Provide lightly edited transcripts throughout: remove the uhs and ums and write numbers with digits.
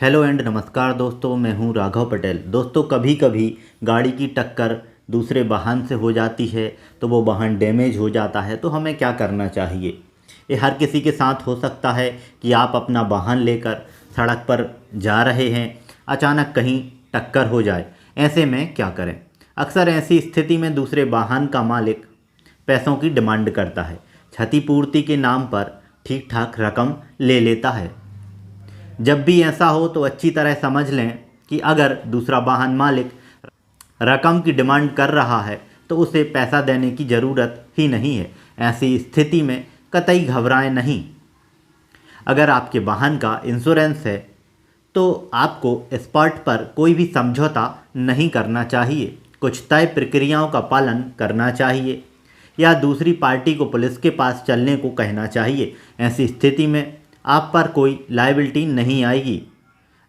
Hello and नमस्कार दोस्तों, मैं हूं राघव पटेल। दोस्तों, कभी कभी गाड़ी की टक्कर दूसरे वाहन से हो जाती है तो वो वाहन डैमेज हो जाता है। तो हमें क्या करना चाहिए? ये हर किसी के साथ हो सकता है कि आप अपना वाहन लेकर सड़क पर जा रहे हैं, अचानक कहीं टक्कर हो जाए। ऐसे में क्या करें? अक्सर ऐसी स्थिति में दूसरे वाहन का मालिक पैसों की डिमांड करता है। क्षतिपूर्ति के नाम पर ठीक ठाक रकम ले लेता है। जब भी ऐसा हो तो अच्छी तरह समझ लें कि अगर दूसरा वाहन मालिक रकम की डिमांड कर रहा है तो उसे पैसा देने की ज़रूरत ही नहीं है। ऐसी स्थिति में कतई घबराएं नहीं। अगर आपके वाहन का इंश्योरेंस है तो आपको स्पॉट पर कोई भी समझौता नहीं करना चाहिए। कुछ तय प्रक्रियाओं का पालन करना चाहिए या दूसरी पार्टी को पुलिस के पास चलने को कहना चाहिए। ऐसी स्थिति में आप पर कोई लायबिलिटी नहीं आएगी।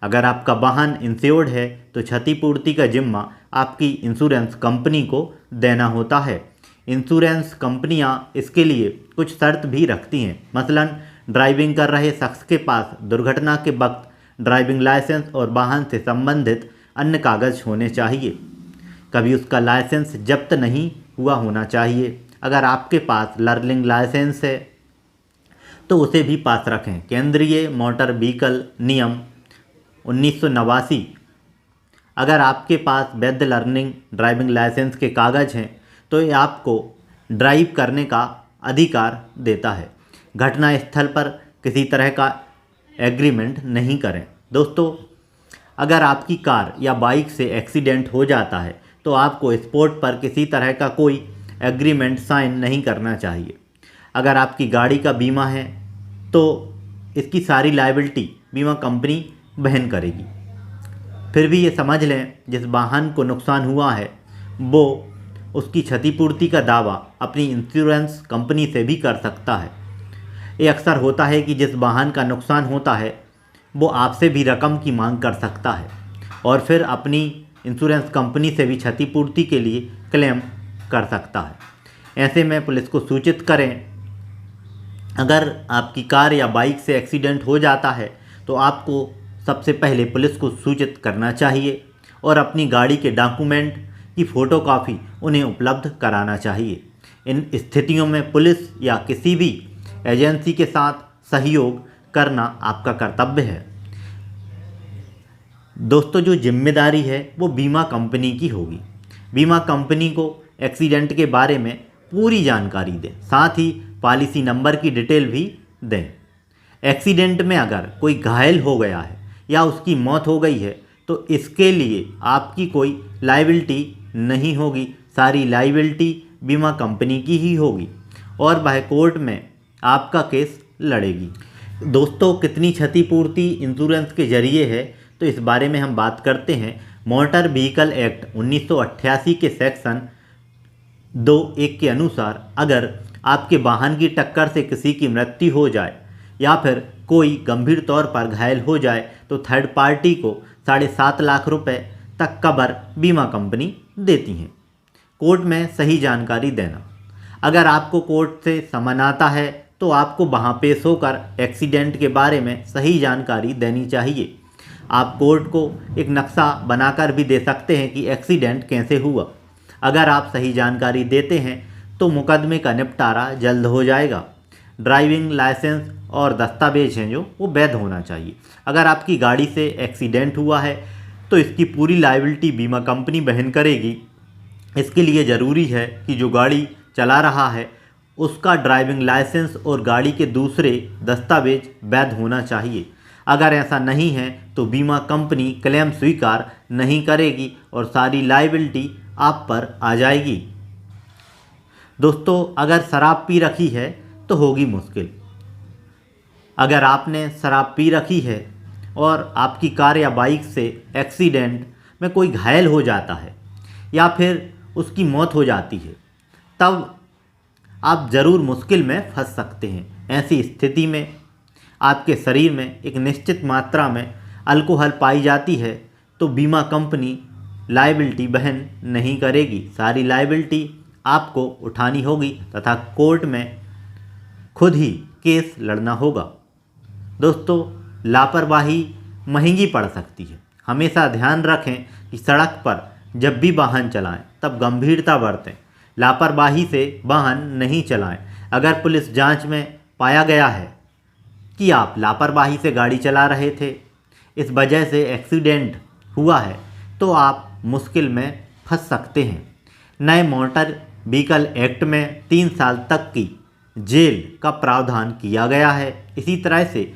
अगर आपका वाहन इंश्योर्ड है तो क्षतिपूर्ति का जिम्मा आपकी इंश्योरेंस कंपनी को देना होता है। इंश्योरेंस कंपनियां इसके लिए कुछ शर्त भी रखती हैं। मसलन, ड्राइविंग कर रहे शख्स के पास दुर्घटना के वक्त ड्राइविंग लाइसेंस और वाहन से संबंधित अन्य कागज होने चाहिए। कभी उसका लाइसेंस जब्त नहीं हुआ होना चाहिए। अगर आपके पास लर्निंग लाइसेंस है तो उसे भी पास रखें। केंद्रीय मोटर व्हीकल नियम 1989, अगर आपके पास वैध लर्निंग ड्राइविंग लाइसेंस के कागज़ हैं तो ये आपको ड्राइव करने का अधिकार देता है। घटना स्थल पर किसी तरह का एग्रीमेंट नहीं करें। दोस्तों, अगर आपकी कार या बाइक से एक्सीडेंट हो जाता है तो आपको स्पॉट पर किसी तरह का कोई एग्रीमेंट साइन नहीं करना चाहिए। अगर आपकी गाड़ी का बीमा है तो इसकी सारी लायबिलिटी बीमा कंपनी वहन करेगी। फिर भी ये समझ लें, जिस वाहन को नुकसान हुआ है वो उसकी क्षतिपूर्ति का दावा अपनी इंश्योरेंस कंपनी से भी कर सकता है। ये अक्सर होता है कि जिस वाहन का नुकसान होता है वो आपसे भी रकम की मांग कर सकता है और फिर अपनी इंश्योरेंस कंपनी से भी क्षतिपूर्ति के लिए क्लेम कर सकता है। ऐसे में पुलिस को सूचित करें। अगर आपकी कार या बाइक से एक्सीडेंट हो जाता है तो आपको सबसे पहले पुलिस को सूचित करना चाहिए और अपनी गाड़ी के डॉक्यूमेंट की फ़ोटोकॉपी उन्हें उपलब्ध कराना चाहिए। इन स्थितियों में पुलिस या किसी भी एजेंसी के साथ सहयोग करना आपका कर्तव्य है। दोस्तों, जो जिम्मेदारी है वो बीमा कंपनी की होगी। बीमा कंपनी को एक्सीडेंट के बारे में पूरी जानकारी दें, साथ ही पॉलिसी नंबर की डिटेल भी दें। एक्सीडेंट में अगर कोई घायल हो गया है या उसकी मौत हो गई है तो इसके लिए आपकी कोई लायबिलिटी नहीं होगी। सारी लायबिलिटी बीमा कंपनी की ही होगी और वह कोर्ट में आपका केस लड़ेगी। दोस्तों, कितनी क्षतिपूर्ति इंश्योरेंस के जरिए है तो इस बारे में हम बात करते हैं। मोटर व्हीकल एक्ट 1988 के सेक्शन 2(1) के अनुसार अगर आपके वाहन की टक्कर से किसी की मृत्यु हो जाए या फिर कोई गंभीर तौर पर घायल हो जाए तो थर्ड पार्टी को 7.5 लाख रुपए तक कवर बीमा कंपनी देती हैं। कोर्ट में सही जानकारी देना। अगर आपको कोर्ट से समन आता है तो आपको वहां पेश होकर एक्सीडेंट के बारे में सही जानकारी देनी चाहिए। आप कोर्ट को एक नक्शा बनाकर भी दे सकते हैं कि एक्सीडेंट कैसे हुआ। अगर आप सही जानकारी देते हैं तो मुकदमे का निपटारा जल्द हो जाएगा। ड्राइविंग लाइसेंस और दस्तावेज हैं जो वो वैध होना चाहिए। अगर आपकी गाड़ी से एक्सीडेंट हुआ है तो इसकी पूरी लायबिलिटी बीमा कंपनी वहन करेगी। इसके लिए ज़रूरी है कि जो गाड़ी चला रहा है उसका ड्राइविंग लाइसेंस और गाड़ी के दूसरे दस्तावेज वैध होना चाहिए। अगर ऐसा नहीं है तो बीमा कंपनी क्लेम स्वीकार नहीं करेगी और सारी लायबिलिटी आप पर आ जाएगी। दोस्तों, अगर शराब पी रखी है तो होगी मुश्किल। अगर आपने शराब पी रखी है और आपकी कार या बाइक से एक्सीडेंट में कोई घायल हो जाता है या फिर उसकी मौत हो जाती है तब आप ज़रूर मुश्किल में फंस सकते हैं। ऐसी स्थिति में आपके शरीर में एक निश्चित मात्रा में अल्कोहल पाई जाती है तो बीमा कंपनी लायबिलिटी वहन नहीं करेगी। सारी लायबिलिटी आपको उठानी होगी तथा कोर्ट में खुद ही केस लड़ना होगा। दोस्तों, लापरवाही महंगी पड़ सकती है। हमेशा ध्यान रखें कि सड़क पर जब भी वाहन चलाएं तब गंभीरता बरतें, लापरवाही से वाहन नहीं चलाएं। अगर पुलिस जांच में पाया गया है कि आप लापरवाही से गाड़ी चला रहे थे, इस वजह से एक्सीडेंट हुआ है, तो आप मुश्किल में फंस सकते हैं। नए मोटर व्हीकल एक्ट में 3 साल तक की जेल का प्रावधान किया गया है। इसी तरह से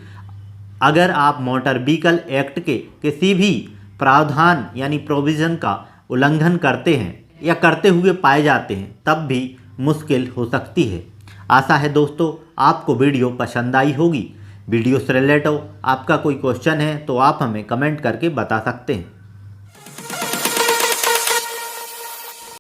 अगर आप मोटर व्हीकल एक्ट के किसी भी प्रावधान यानी प्रोविज़न का उल्लंघन करते हैं या करते हुए पाए जाते हैं, तब भी मुश्किल हो सकती है। आशा है दोस्तों आपको वीडियो पसंद आई होगी। वीडियो से रिलेटेड आपका कोई क्वेश्चन है तो आप हमें कमेंट करके बता सकते हैं।